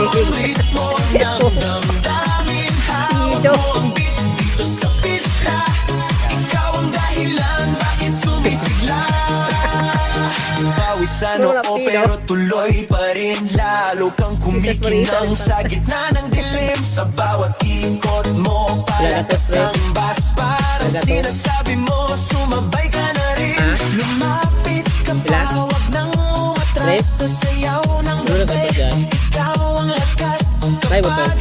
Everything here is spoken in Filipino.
ang ritmo ng damdamin. Hawak mo ang beat dito sa pista. Ikaw ang dahilan bakit sumisigla. Pawisan oo pero tuloy pa rin. Lalo kang kumikinang sa gitna ng dilim. Sa bawat ikot mo palakas ang bas. Parang sinasabi mo sumabay ka na rin. Lumapit ka pa, huwag nang umatras. Sa sayaw ng gabi, ikaw ang lakas kapag